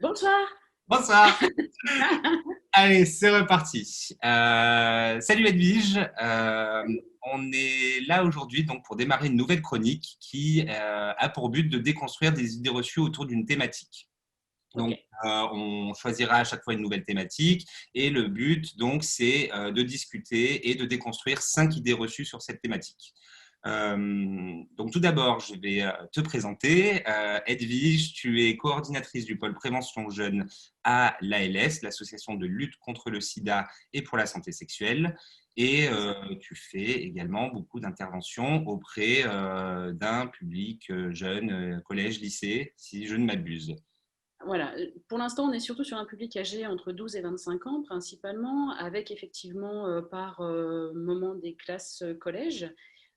Bonsoir. Bonsoir. Allez, c'est reparti. Salut Edwige. On est là aujourd'hui donc pour démarrer une nouvelle chronique qui a pour but de déconstruire des idées reçues autour d'une thématique. Ok. Donc, on choisira à chaque fois une nouvelle thématique et le but donc c'est de discuter et de déconstruire 5 idées reçues sur cette thématique. Donc tout d'abord, je vais te présenter. Edwige, tu es coordinatrice du pôle prévention jeune à l'ALS, l'association de lutte contre le sida et pour la santé sexuelle. Et C'est ça. tu fais également beaucoup d'interventions auprès d'un public jeune, collège, lycée, si je ne m'abuse. Voilà. Pour l'instant, on est surtout sur un public âgé entre 12 et 25 ans, principalement, avec effectivement par moment des classes collège,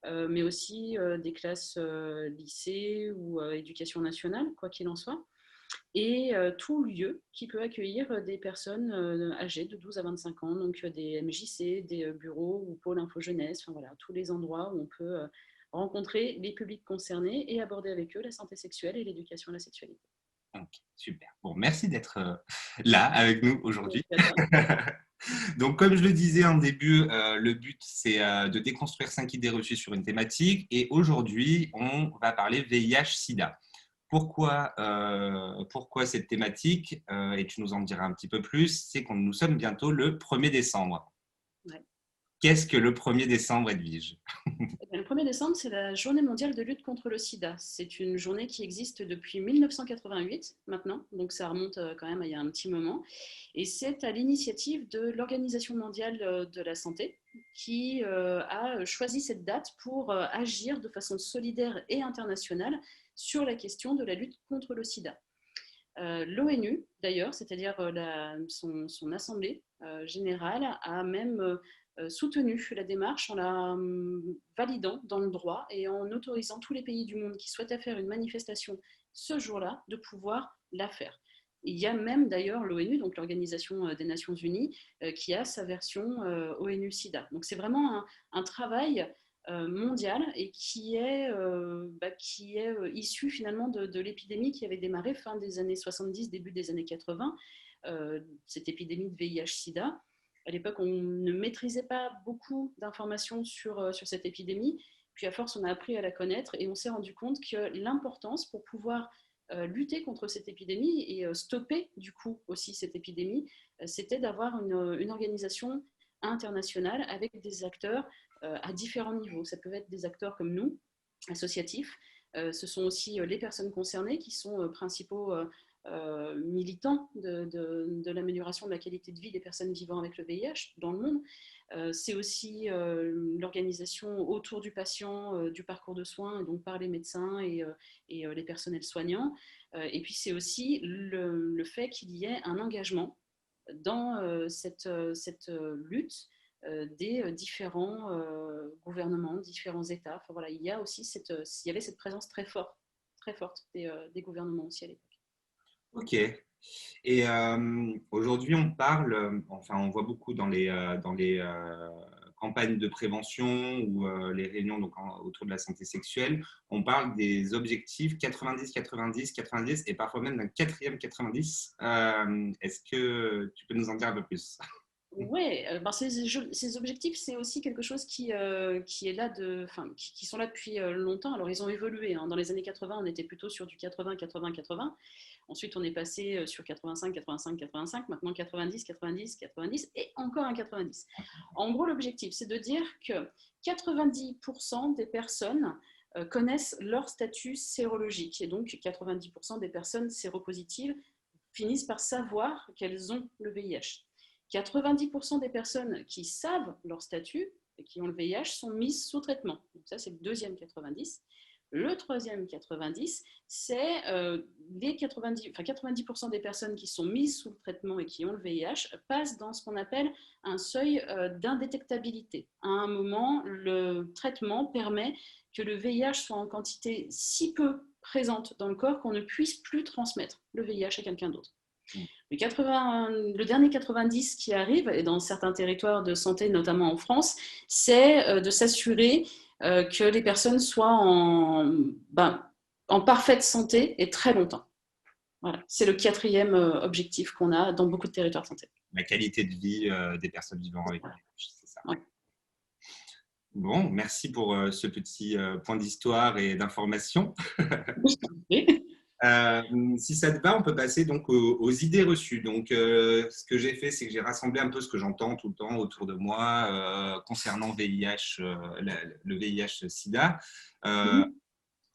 mais aussi des classes lycée ou éducation nationale, quoi qu'il en soit. Et tout lieu qui peut accueillir des personnes âgées de 12 à 25 ans, donc des MJC, des bureaux ou pôles info jeunesse, enfin voilà, tous les endroits où on peut rencontrer les publics concernés et aborder avec eux la santé sexuelle et l'éducation à la sexualité. Ok, super. Bon, merci d'être là avec nous aujourd'hui. Merci à toi. Donc, comme je le disais en début, le but, c'est de déconstruire 5 idées reçues sur une thématique. Et aujourd'hui, on va parler VIH-Sida. Pourquoi cette thématique et tu nous en diras un petit peu plus, c'est que nous sommes bientôt le 1er décembre. Ouais. Qu'est-ce que le 1er décembre, Edwige? Eh bien, le 1er décembre, c'est la journée mondiale de lutte contre le sida. C'est une journée qui existe depuis 1988 maintenant, donc ça remonte quand même à il y a un petit moment. Et c'est à l'initiative de l'Organisation mondiale de la santé qui a choisi cette date pour agir de façon solidaire et internationale sur la question de la lutte contre le sida. L'ONU, d'ailleurs, c'est-à-dire son assemblée générale, a même soutenu la démarche en la validant dans le droit et en autorisant tous les pays du monde qui souhaitaient faire une manifestation ce jour-là de pouvoir la faire. Il y a même d'ailleurs l'ONU, donc l'Organisation des Nations Unies, qui a sa version ONU-SIDA. Donc c'est vraiment un travail mondiale et qui est issue finalement de l'épidémie qui avait démarré fin des années 70, début des années 80, cette épidémie de VIH-Sida. À l'époque, on ne maîtrisait pas beaucoup d'informations sur cette épidémie. Puis à force, on a appris à la connaître et on s'est rendu compte que l'importance pour pouvoir lutter contre cette épidémie et stopper du coup aussi cette épidémie, c'était d'avoir une organisation internationale avec des acteurs à différents niveaux. Ça peut être des acteurs comme nous, associatifs. Ce sont aussi les personnes concernées qui sont principaux militants de l'amélioration de la qualité de vie des personnes vivant avec le VIH dans le monde. C'est aussi l'organisation autour du patient, du parcours de soins, donc par les médecins et les personnels soignants. Et puis c'est aussi le fait qu'il y ait un engagement dans cette lutte des différents gouvernements, différents États. Enfin, voilà, il y avait cette présence très forte des gouvernements aussi à l'époque. Ok. Et aujourd'hui, on parle, enfin, on voit beaucoup dans les campagnes de prévention ou les réunions donc, autour de la santé sexuelle, on parle des objectifs 90, 90, 90 et parfois même d'un quatrième 90. Est-ce que tu peux nous en dire un peu plus? Ouais, ben ces objectifs, c'est aussi quelque chose qui est là qui sont là depuis longtemps. Alors, ils ont évolué, hein. Dans les années 80, on était plutôt sur du 80, 80, 80. Ensuite, on est passé sur 85, 85, 85. Maintenant, 90, 90, 90 et encore un 90. En gros, l'objectif, c'est de dire que 90% des personnes connaissent leur statut sérologique. Et donc, 90% des personnes séropositives finissent par savoir qu'elles ont le VIH. 90% des personnes qui savent leur statut et qui ont le VIH sont mises sous traitement. Donc ça, c'est le deuxième 90. Le troisième 90, c'est les 90% des personnes qui sont mises sous traitement et qui ont le VIH passent dans ce qu'on appelle un seuil d'indétectabilité. À un moment, le traitement permet que le VIH soit en quantité si peu présente dans le corps qu'on ne puisse plus transmettre le VIH à quelqu'un d'autre. Le dernier 90 qui arrive, et dans certains territoires de santé, notamment en France, c'est de s'assurer que les personnes soient en parfaite santé et très longtemps. Voilà, c'est le quatrième objectif qu'on a dans beaucoup de territoires de santé. La qualité de vie des personnes vivant avec le Voilà. VIH, c'est ça. Ouais. Bon, merci pour ce petit point d'histoire et d'information. Si ça te va, on peut passer donc aux idées reçues. Donc, ce que j'ai fait, c'est que j'ai rassemblé un peu ce que j'entends tout le temps autour de moi concernant VIH, le VIH/SIDA.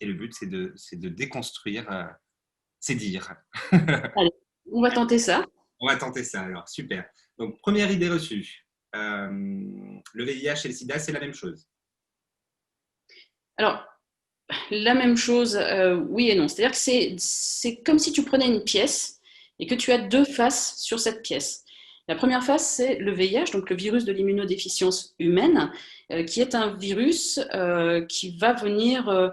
Et le but, c'est de déconstruire ces dires. Allez, on va tenter ça. On va tenter ça alors, super. Donc, première idée reçue. Le VIH et le SIDA, c'est la même chose. Alors, la même chose, oui et non. C'est-à-dire que c'est comme si tu prenais une pièce et que tu as deux faces sur cette pièce. La première face, c'est le VIH, donc le virus de l'immunodéficience humaine, qui est un virus qui va venir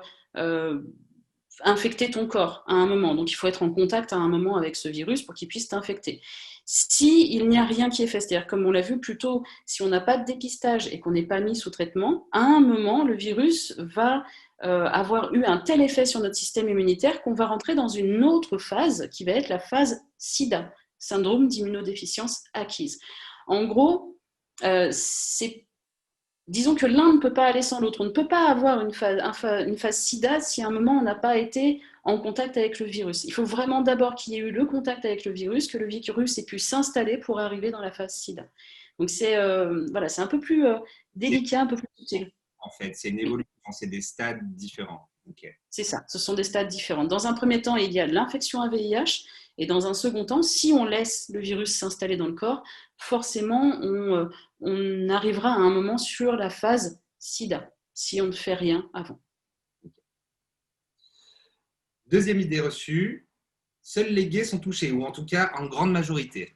infecter ton corps à un moment. Donc il faut être en contact à un moment avec ce virus pour qu'il puisse t'infecter. S'il n'y a rien qui est fait, c'est-à-dire comme on l'a vu plus tôt, si on n'a pas de dépistage et qu'on n'est pas mis sous traitement, à un moment, le virus va avoir eu un tel effet sur notre système immunitaire qu'on va rentrer dans une autre phase qui va être la phase SIDA, syndrome d'immunodéficience acquise. En gros, disons que l'un ne peut pas aller sans l'autre. On ne peut pas avoir une phase SIDA si à un moment on n'a pas été en contact avec le virus. Il faut vraiment d'abord qu'il y ait eu le contact avec le virus, que le virus ait pu s'installer pour arriver dans la phase SIDA. Donc c'est voilà, c'est un peu plus délicat, un peu plus subtil. En fait, c'est une évolution, c'est des stades différents. Okay. C'est ça, ce sont des stades différents. Dans un premier temps, il y a l'infection à VIH, et dans un second temps, si on laisse le virus s'installer dans le corps, forcément, on arrivera à un moment sur la phase SIDA, si on ne fait rien avant. Deuxième idée reçue, seuls les gays sont touchés, ou en tout cas en grande majorité.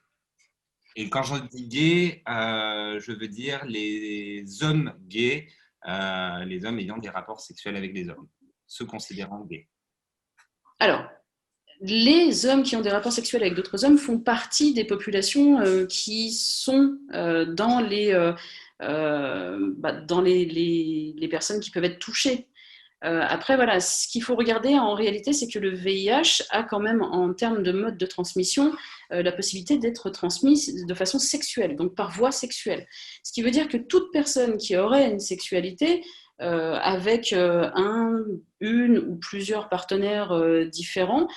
Et quand je dis gay, je veux dire les hommes gays, les hommes ayant des rapports sexuels avec les hommes, ceux considérant gays. Alors, les hommes qui ont des rapports sexuels avec d'autres hommes font partie des populations qui sont dans les personnes qui peuvent être touchées. Après, voilà, ce qu'il faut regarder en réalité, c'est que le VIH a quand même, en termes de mode de transmission, la possibilité d'être transmis de façon sexuelle, donc par voie sexuelle. Ce qui veut dire que toute personne qui aurait une sexualité avec une ou plusieurs partenaires différents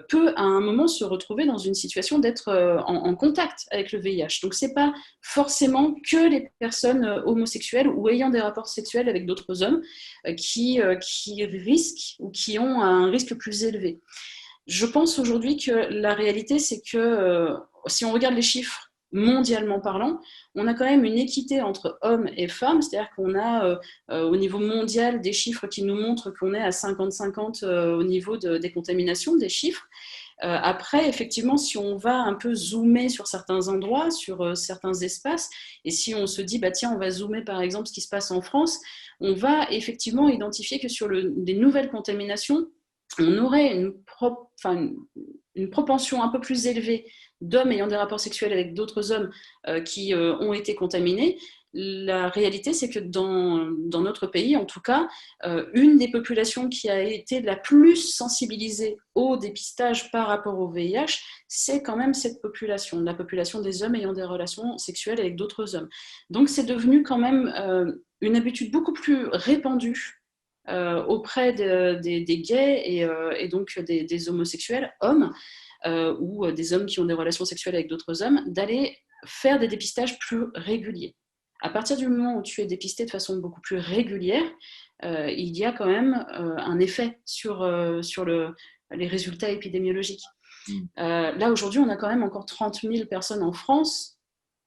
peut à un moment se retrouver dans une situation d'être en contact avec le VIH. Donc c'est pas forcément que les personnes homosexuelles ou ayant des rapports sexuels avec d'autres hommes qui risquent ou qui ont un risque plus élevé. Je pense aujourd'hui que la réalité, c'est que si on regarde les chiffres mondialement parlant, on a quand même une équité entre hommes et femmes, c'est-à-dire qu'on a au niveau mondial des chiffres qui nous montrent qu'on est à 50-50 au niveau des contaminations, des chiffres. Après, effectivement, si on va un peu zoomer sur certains endroits, sur certains espaces, et si on se dit, bah, tiens, on va zoomer par exemple ce qui se passe en France, on va effectivement identifier que sur des nouvelles contaminations, on aurait une propension un peu plus élevée d'hommes ayant des rapports sexuels avec d'autres hommes qui ont été contaminés. La réalité, c'est que dans notre pays, en tout cas, une des populations qui a été la plus sensibilisée au dépistage par rapport au VIH, c'est quand même cette population, la population des hommes ayant des relations sexuelles avec d'autres hommes. Donc c'est devenu quand même une habitude beaucoup plus répandue auprès des gays et donc des homosexuels hommes ou des hommes qui ont des relations sexuelles avec d'autres hommes, d'aller faire des dépistages plus réguliers. À partir du moment où tu es dépisté de façon beaucoup plus régulière, il y a quand même un effet sur les résultats épidémiologiques. Là, aujourd'hui, on a quand même encore 30 000 personnes en France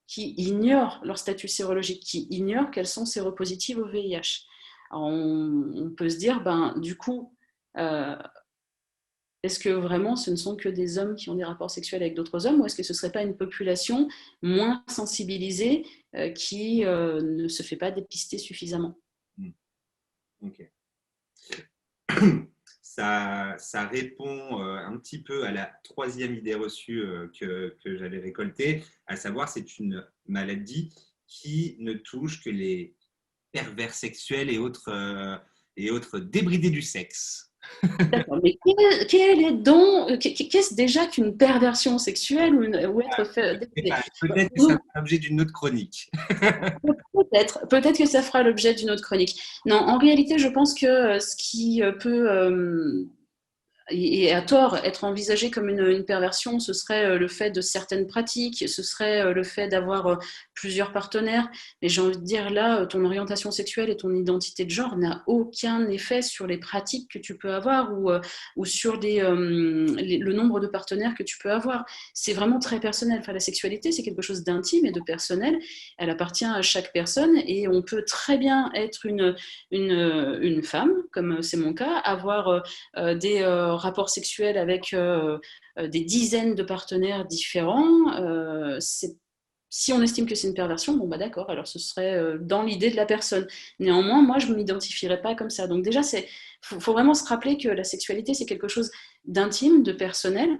qui ignorent leur statut sérologique, qui ignorent qu'elles sont séropositives au VIH. Alors, on peut se dire, ben, du coup, est-ce que vraiment ce ne sont que des hommes qui ont des rapports sexuels avec d'autres hommes, ou est-ce que ce ne serait pas une population moins sensibilisée qui ne se fait pas dépister suffisamment? Ok. Ça répond un petit peu à la troisième idée reçue que j'avais récoltée, à savoir c'est une maladie qui ne touche que les pervers sexuels et autres débridés du sexe. D'accord, mais quel est donc, qu'est-ce déjà qu'une perversion sexuelle ou être fait déguisé? Peut-être que ça Nous, fait l'objet d'une autre chronique. peut-être que ça fera l'objet d'une autre chronique. Non, en réalité, je pense que ce qui peut et à tort être envisagé comme une perversion, ce serait le fait de certaines pratiques, ce serait le fait d'avoir plusieurs partenaires. Mais j'ai envie de dire là, ton orientation sexuelle et ton identité de genre n'a aucun effet sur les pratiques que tu peux avoir ou sur le nombre de partenaires que tu peux avoir. C'est vraiment très personnel. Enfin, la sexualité, c'est quelque chose d'intime et de personnel. Elle appartient à chaque personne et on peut très bien être une femme, comme c'est mon cas, avoir des rapports sexuels avec des dizaines de partenaires différents. Si on estime que c'est une perversion, bon bah d'accord, alors ce serait dans l'idée de la personne. Néanmoins, moi, je ne m'identifierais pas comme ça. Donc déjà, faut vraiment se rappeler que la sexualité, c'est quelque chose d'intime, de personnel.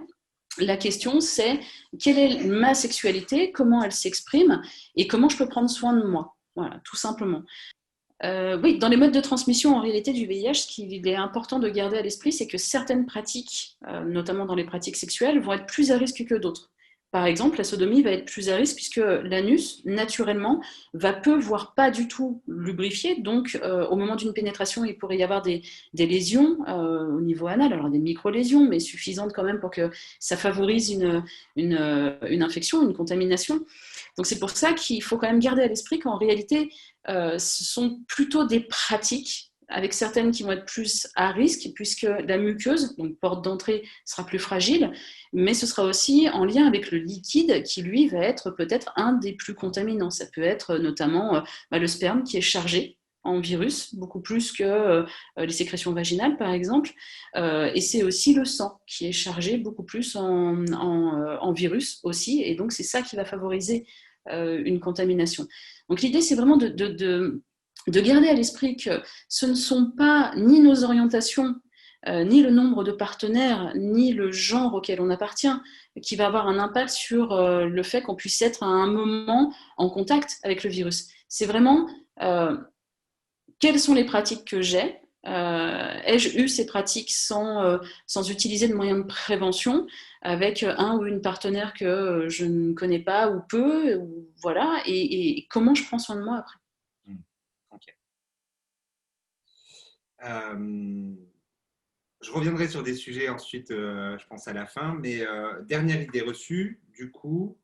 La question, c'est quelle est ma sexualité, comment elle s'exprime et comment je peux prendre soin de moi. Voilà, tout simplement. Oui, dans les modes de transmission en réalité du VIH, ce qu'il est important de garder à l'esprit, c'est que certaines pratiques, notamment dans les pratiques sexuelles, vont être plus à risque que d'autres. Par exemple, la sodomie va être plus à risque puisque l'anus, naturellement, va peu, voire pas du tout lubrifier. Donc, au moment d'une pénétration, il pourrait y avoir des lésions au niveau anal, alors des micro-lésions, mais suffisantes quand même pour que ça favorise une infection, une contamination. Donc, c'est pour ça qu'il faut quand même garder à l'esprit qu'en réalité, ce sont plutôt des pratiques avec certaines qui vont être plus à risque, puisque la muqueuse, donc porte d'entrée, sera plus fragile, mais ce sera aussi en lien avec le liquide qui, lui, va être peut-être un des plus contaminants. Ça peut être notamment le sperme qui est chargé en virus, beaucoup plus que les sécrétions vaginales, par exemple. Et c'est aussi le sang qui est chargé beaucoup plus en virus aussi, et donc c'est ça qui va favoriser une contamination. Donc l'idée, c'est vraiment de garder à l'esprit que ce ne sont pas ni nos orientations, ni le nombre de partenaires, ni le genre auquel on appartient qui va avoir un impact sur le fait qu'on puisse être à un moment en contact avec le virus. C'est vraiment quelles sont les pratiques que j'ai. Ai-je eu ces pratiques sans utiliser de moyens de prévention avec un ou une partenaire que je ne connais pas ou peu, ou, voilà, et comment je prends soin de moi après. Ok. Je reviendrai sur des sujets ensuite, je pense à la fin, mais dernière idée reçue, du coup,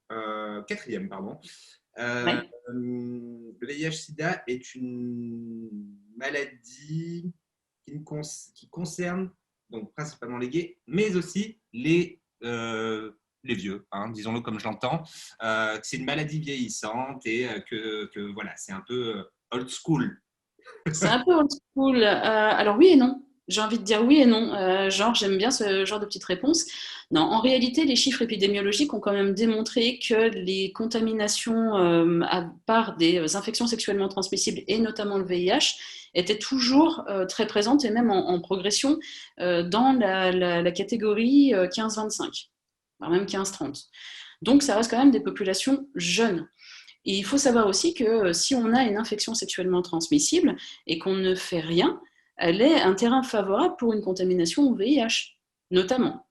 quatrième, pardon. Ouais. Le VIH-Sida est une maladie qui concerne donc principalement les gays, mais aussi les vieux, hein, disons-le comme je l'entends. C'est une maladie vieillissante et que voilà, c'est un peu old school. C'est un peu old school. Alors oui et non. J'ai envie de dire oui et non. Genre, j'aime bien ce genre de petite réponse. Non, en réalité, les chiffres épidémiologiques ont quand même démontré que les contaminations par des infections sexuellement transmissibles, et notamment le VIH, étaient toujours très présentes et même en progression dans la catégorie 15-25, voire même 15-30. Donc, ça reste quand même des populations jeunes. Et il faut savoir aussi que si on a une infection sexuellement transmissible et qu'on ne fait rien, elle est un terrain favorable pour une contamination au VIH, notamment.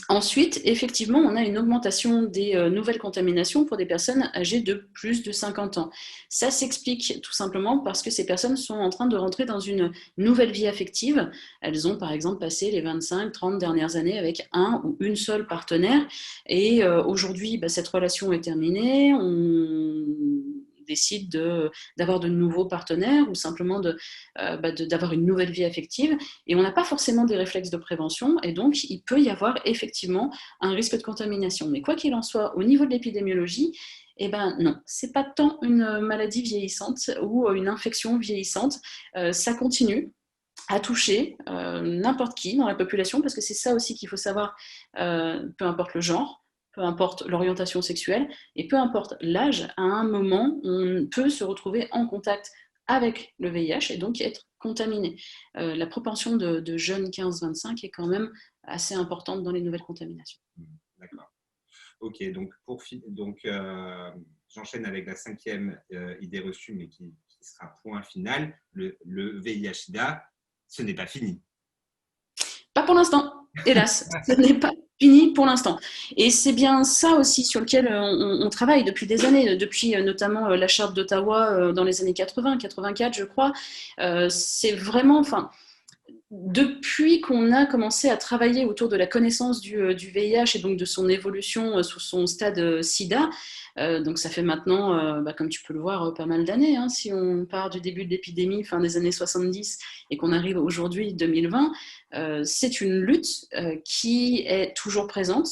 Ensuite, effectivement, on a une augmentation des nouvelles contaminations pour des personnes âgées de plus de 50 ans. Ça s'explique tout simplement parce que ces personnes sont en train de rentrer dans une nouvelle vie affective. Elles ont par exemple passé les 25-30 dernières années avec un ou une seule partenaire et aujourd'hui, cette relation est terminée. On décide d'avoir de nouveaux partenaires ou simplement d'avoir une nouvelle vie affective et on n'a pas forcément des réflexes de prévention et donc il peut y avoir effectivement un risque de contamination. Mais quoi qu'il en soit, au niveau de l'épidémiologie, eh ben non, c'est pas tant une maladie vieillissante ou une infection vieillissante, ça continue à toucher n'importe qui dans la population, parce que c'est ça aussi qu'il faut savoir, peu importe le genre, peu importe l'orientation sexuelle, et peu importe l'âge, à un moment, on peut se retrouver en contact avec le VIH et donc être contaminé. La propension de jeunes 15-25 est quand même assez importante dans les nouvelles contaminations. D'accord. Ok, donc, j'enchaîne avec la cinquième idée reçue, mais qui sera point final. Le VIH-Sida, ce n'est pas fini. Pas pour l'instant, hélas. Ce n'est pas fini pour l'instant. Et c'est bien ça aussi sur lequel on travaille depuis des années, depuis notamment la charte d'Ottawa dans les années 80, 84, je crois. C'est vraiment, enfin, depuis qu'on a commencé à travailler autour de la connaissance du VIH et donc de son évolution sous son stade SIDA, donc ça fait maintenant, comme tu peux le voir, pas mal d'années. Hein, si on part du début de l'épidémie, fin des années 70, et qu'on arrive aujourd'hui, 2020, c'est une lutte qui est toujours présente.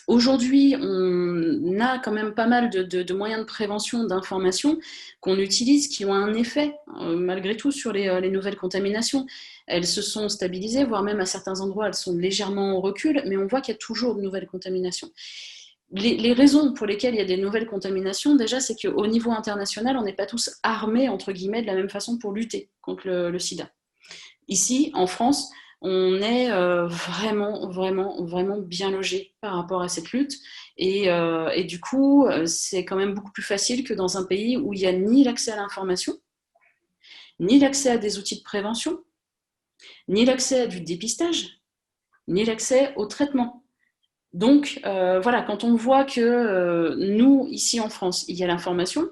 Aujourd'hui, on a quand même pas mal de moyens de prévention, d'information qu'on utilise, qui ont un effet, malgré tout, sur les nouvelles contaminations. Elles se sont stabilisées, voire même à certains endroits, elles sont légèrement en recul, mais on voit qu'il y a toujours de nouvelles contaminations. Les raisons pour lesquelles il y a des nouvelles contaminations, déjà, c'est qu'au niveau international, on n'est pas tous armés, entre guillemets, de la même façon pour lutter contre le sida. Ici, en France, on est vraiment bien logé par rapport à cette lutte. Et du coup, c'est quand même beaucoup plus facile que dans un pays où il n'y a ni l'accès à l'information, ni l'accès à des outils de prévention, ni l'accès à du dépistage, ni l'accès au traitement. Donc, voilà, quand on voit que nous, ici en France, il y a l'information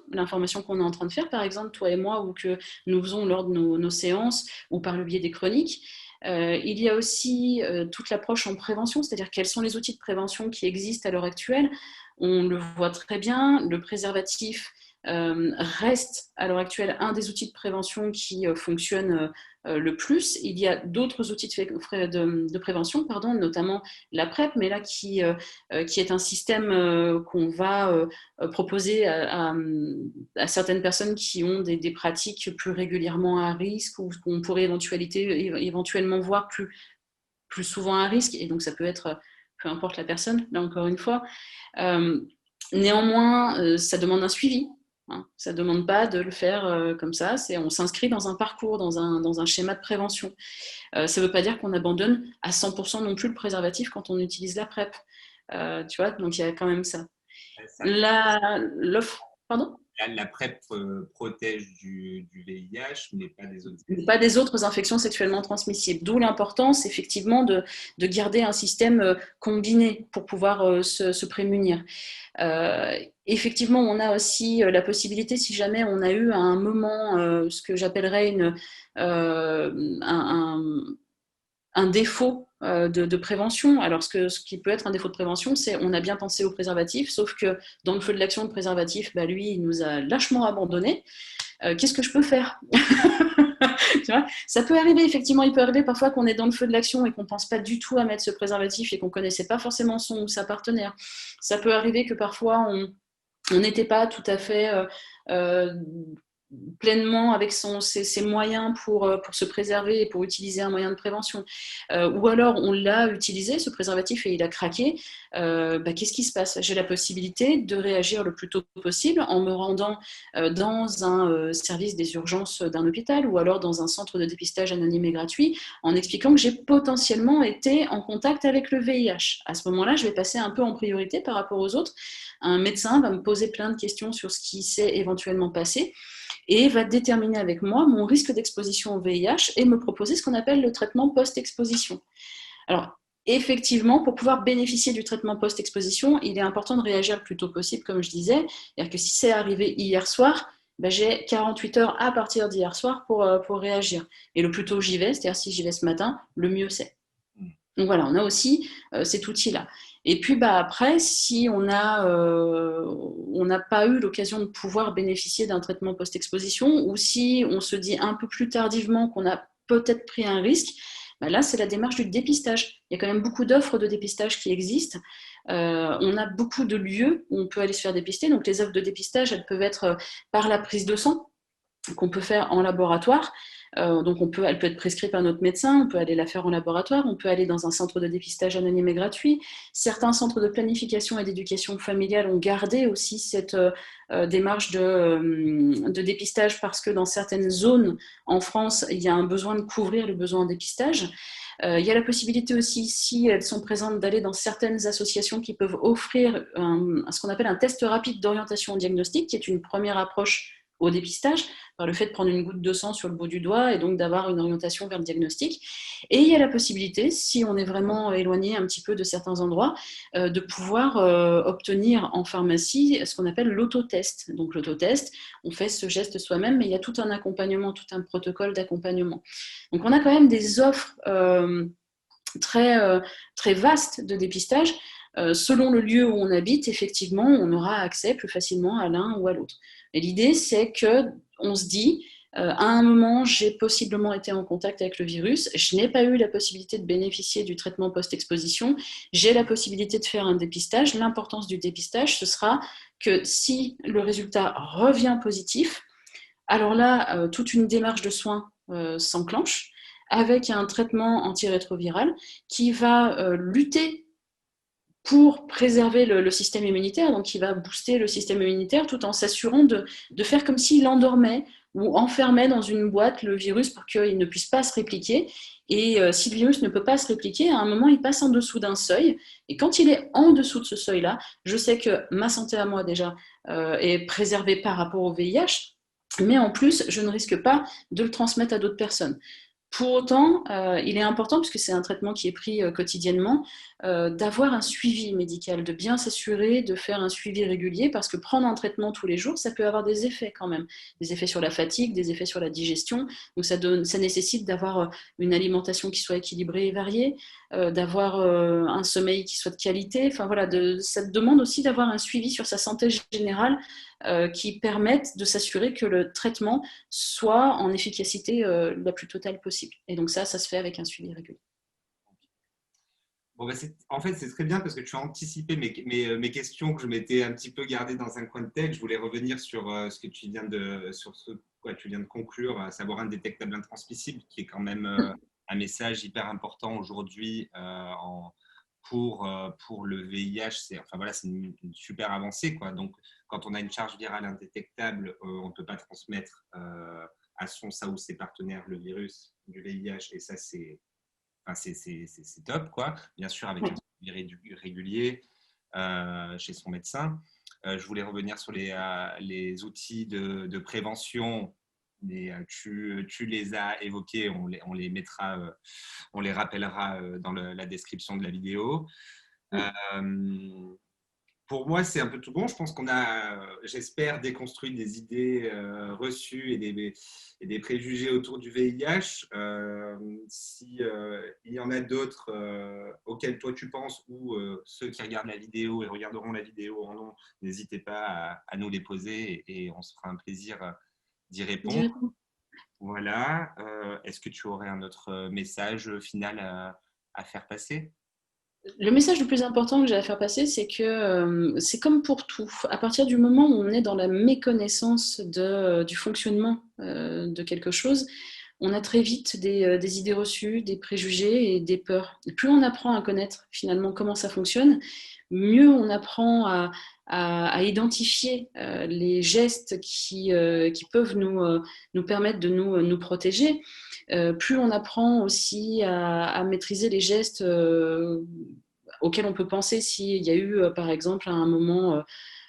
qu'on est en train de faire, par exemple, toi et moi, ou que nous faisons lors de nos séances, ou par le biais des chroniques, il y a aussi toute l'approche en prévention, c'est-à-dire quels sont les outils de prévention qui existent à l'heure actuelle. On le voit très bien, le préservatif reste à l'heure actuelle un des outils de prévention qui fonctionne le plus. Il y a d'autres outils de prévention, pardon, notamment la PrEP, mais là qui est un système qu'on va proposer à certaines personnes qui ont des pratiques plus régulièrement à risque ou qu'on pourrait éventuellement voir plus souvent à risque. Et donc ça peut être, peu importe la personne, là encore une fois. Néanmoins, ça demande un suivi. Hein. Ça ne demande pas de le faire comme ça. On s'inscrit dans un parcours, dans un schéma de prévention. Ça ne veut pas dire qu'on abandonne à 100% non plus le préservatif quand on utilise la PrEP. Tu vois, donc il y a quand même ça. L'offre, pardon ? La PrEP protège du VIH, mais pas des autres. Pas des autres infections sexuellement transmissibles. D'où l'importance, effectivement, de garder un système combiné pour pouvoir se prémunir. Effectivement, on a aussi la possibilité, si jamais on a eu à un moment ce que j'appellerais un défaut de prévention. Alors, ce qui peut être un défaut de prévention, c'est on a bien pensé au préservatif, sauf que dans le feu de l'action, le préservatif, lui, il nous a lâchement abandonnés. Qu'est-ce que je peux faire? Tu vois, ça peut arriver, effectivement, il peut arriver parfois qu'on est dans le feu de l'action et qu'on ne pense pas du tout à mettre ce préservatif et qu'on ne connaissait pas forcément son ou sa partenaire. Ça peut arriver que parfois on n'était pas tout à fait pleinement avec ses moyens pour se préserver et pour utiliser un moyen de prévention. Ou alors on l'a utilisé, ce préservatif, et il a craqué. Qu'est-ce qui se passe? J'ai la possibilité de réagir le plus tôt possible en me rendant dans un service des urgences d'un hôpital ou alors dans un centre de dépistage anonyme et gratuit en expliquant que j'ai potentiellement été en contact avec le VIH. À ce moment-là, je vais passer un peu en priorité par rapport aux autres. Un médecin va me poser plein de questions sur ce qui s'est éventuellement passé et va déterminer avec moi mon risque d'exposition au VIH et me proposer ce qu'on appelle le traitement post-exposition. Alors, effectivement, pour pouvoir bénéficier du traitement post-exposition, il est important de réagir le plus tôt possible, comme je disais. C'est-à-dire que si c'est arrivé hier soir, j'ai 48 heures à partir d'hier soir pour réagir. Et le plus tôt j'y vais, c'est-à-dire si j'y vais ce matin, le mieux c'est. Donc voilà, on a aussi cet outil-là. Et puis après, si on n'a pas eu l'occasion de pouvoir bénéficier d'un traitement post-exposition, ou si on se dit un peu plus tardivement qu'on a peut-être pris un risque, là c'est la démarche du dépistage. Il y a quand même beaucoup d'offres de dépistage qui existent. On a beaucoup de lieux où on peut aller se faire dépister. Donc les offres de dépistage, elles peuvent être par la prise de sang, qu'on peut faire en laboratoire. Donc elle peut être prescrite par notre médecin, on peut aller la faire en laboratoire, on peut aller dans un centre de dépistage anonyme et gratuit. Certains centres de planification et d'éducation familiale ont gardé aussi cette démarche de dépistage parce que dans certaines zones en France, il y a un besoin de couvrir le besoin en dépistage. Il y a la possibilité aussi, si elles sont présentes, d'aller dans certaines associations qui peuvent offrir ce qu'on appelle un test rapide d'orientation au diagnostic, qui est une première approche au dépistage, par le fait de prendre une goutte de sang sur le bout du doigt et donc d'avoir une orientation vers le diagnostic. Et il y a la possibilité, si on est vraiment éloigné un petit peu de certains endroits, de pouvoir obtenir en pharmacie ce qu'on appelle l'autotest. Donc l'autotest, on fait ce geste soi-même, mais il y a tout un accompagnement, tout un protocole d'accompagnement. Donc on a quand même des offres très vastes de dépistage. Selon le lieu où on habite, effectivement, on aura accès plus facilement à l'un ou à l'autre. Et l'idée, c'est qu'on se dit, à un moment, j'ai possiblement été en contact avec le virus, je n'ai pas eu la possibilité de bénéficier du traitement post-exposition, j'ai la possibilité de faire un dépistage. L'importance du dépistage, ce sera que si le résultat revient positif, alors là, toute une démarche de soins s'enclenche avec un traitement antirétroviral qui va lutter pour préserver le système immunitaire, donc qui va booster le système immunitaire tout en s'assurant de faire comme s'il endormait ou enfermait dans une boîte le virus pour qu'il ne puisse pas se répliquer. Et si le virus ne peut pas se répliquer, à un moment, il passe en dessous d'un seuil. Et quand il est en dessous de ce seuil-là, je sais que ma santé à moi déjà est préservée par rapport au VIH, mais en plus, je ne risque pas de le transmettre à d'autres personnes. Pour autant, il est important, puisque c'est un traitement qui est pris quotidiennement, d'avoir un suivi médical, de bien s'assurer de faire un suivi régulier, parce que prendre un traitement tous les jours, ça peut avoir des effets quand même, des effets sur la fatigue, des effets sur la digestion. Donc ça nécessite d'avoir une alimentation qui soit équilibrée et variée, d'avoir un sommeil qui soit de qualité. Enfin voilà, ça demande aussi d'avoir un suivi sur sa santé générale qui permettent de s'assurer que le traitement soit en efficacité la plus totale possible. Et donc ça se fait avec un suivi régulier. Bon, bah, en fait, c'est très bien parce que tu as anticipé mes questions que je m'étais un petit peu gardées dans un coin de tête. Je voulais revenir sur ce que tu viens sur ce quoi tu viens de conclure, à savoir indétectable, intransmissible, qui est quand même un message hyper important aujourd'hui pour le VIH. Enfin, voilà, c'est une super avancée, quoi. Donc, quand on a une charge virale indétectable, on ne peut pas transmettre à sa ou ses partenaires le virus du VIH. Et ça, c'est top, quoi. Bien sûr, avec un suivi régulier chez son médecin. Je voulais revenir sur les outils de prévention, mais tu les as évoqués, on les mettra, on les rappellera dans la description de la vidéo. Pour moi, c'est un peu tout bon. Je pense qu'on a, j'espère, déconstruit des idées reçues et des préjugés autour du VIH. Si il y en a d'autres auxquels toi tu penses ou ceux qui regardent la vidéo et regarderont la vidéo en long, n'hésitez pas à nous les poser et on se fera un plaisir d'y répondre. Voilà. Est-ce que tu aurais un autre message final à faire passer? Le message le plus important que j'ai à faire passer, c'est que c'est comme pour tout. À partir du moment où on est dans la méconnaissance du fonctionnement de quelque chose, on a très vite des idées reçues, des préjugés et des peurs. Et plus on apprend à connaître finalement comment ça fonctionne, mieux on apprend à identifier les gestes qui peuvent nous permettre de nous protéger. Plus on apprend aussi à maîtriser les gestes auxquels on peut penser s'il y a eu, par exemple, à un moment,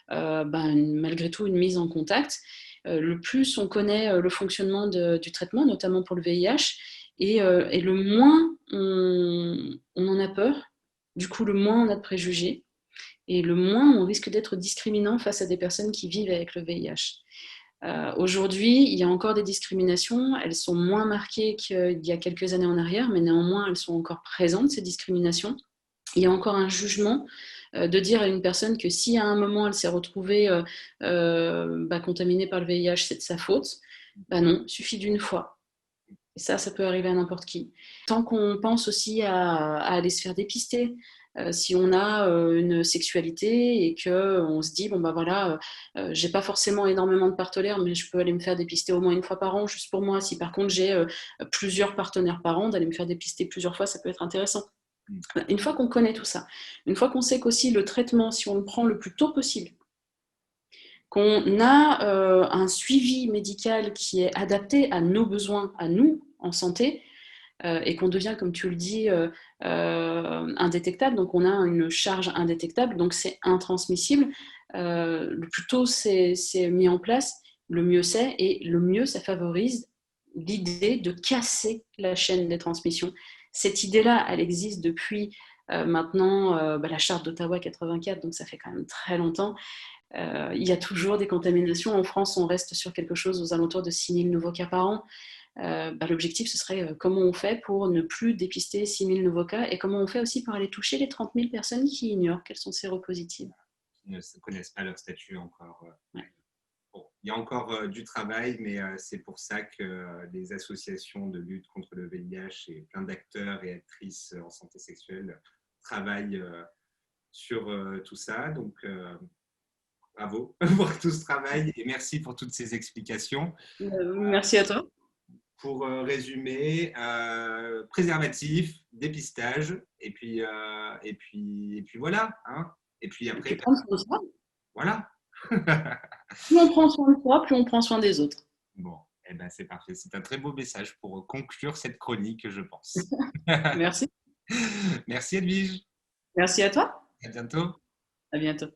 malgré tout, une mise en contact. Le plus on connaît le fonctionnement du traitement, notamment pour le VIH, et le moins on en a peur, du coup, le moins on a de préjugés, et le moins on risque d'être discriminant face à des personnes qui vivent avec le VIH. Aujourd'hui, il y a encore des discriminations, elles sont moins marquées qu'il y a quelques années en arrière, mais néanmoins, elles sont encore présentes, ces discriminations. Il y a encore un jugement de dire à une personne que si à un moment elle s'est retrouvée contaminée par le VIH, c'est de sa faute. Non, il suffit d'une fois. Et ça peut arriver à n'importe qui. Tant qu'on pense aussi à aller se faire dépister, si on a une sexualité et qu'on se dit, j'ai pas forcément énormément de partenaires, mais je peux aller me faire dépister au moins une fois par an, juste pour moi. Si par contre j'ai plusieurs partenaires par an, d'aller me faire dépister plusieurs fois, ça peut être intéressant. Une fois qu'on connaît tout ça, une fois qu'on sait qu'aussi le traitement, si on le prend le plus tôt possible, qu'on a un suivi médical qui est adapté à nos besoins, à nous, en santé, et qu'on devient, comme tu le dis, indétectable, donc on a une charge indétectable, donc c'est intransmissible. Le plus tôt c'est mis en place, le mieux c'est, et le mieux, ça favorise l'idée de casser la chaîne des transmissions. Cette idée-là, elle existe depuis maintenant la charte d'Ottawa 84, donc ça fait quand même très longtemps. Il y a toujours des contaminations. En France, on reste sur quelque chose aux alentours de 6 000 nouveaux cas par an. L'objectif, ce serait comment on fait pour ne plus dépister 6 000 nouveaux cas, et comment on fait aussi pour aller toucher les 30 000 personnes qui ignorent qu'elles sont séropositives. Qui ne connaissent pas leur statut encore. Ouais. Bon, il y a encore du travail, mais c'est pour ça que les associations de lutte contre le VIH et plein d'acteurs et actrices en santé sexuelle travaillent sur tout ça. Donc, bravo pour tout ce travail et merci pour toutes ces explications. Merci à toi. Pour résumer, préservatif, dépistage, et puis voilà. Hein. Et puis après, Prendre soin de soi. voilà. Plus on prend soin de soi, plus on prend soin des autres. Bon, eh ben, c'est parfait. C'est un très beau message pour conclure cette chronique, je pense. Merci. Merci Edwige. Merci à toi. À bientôt. À bientôt.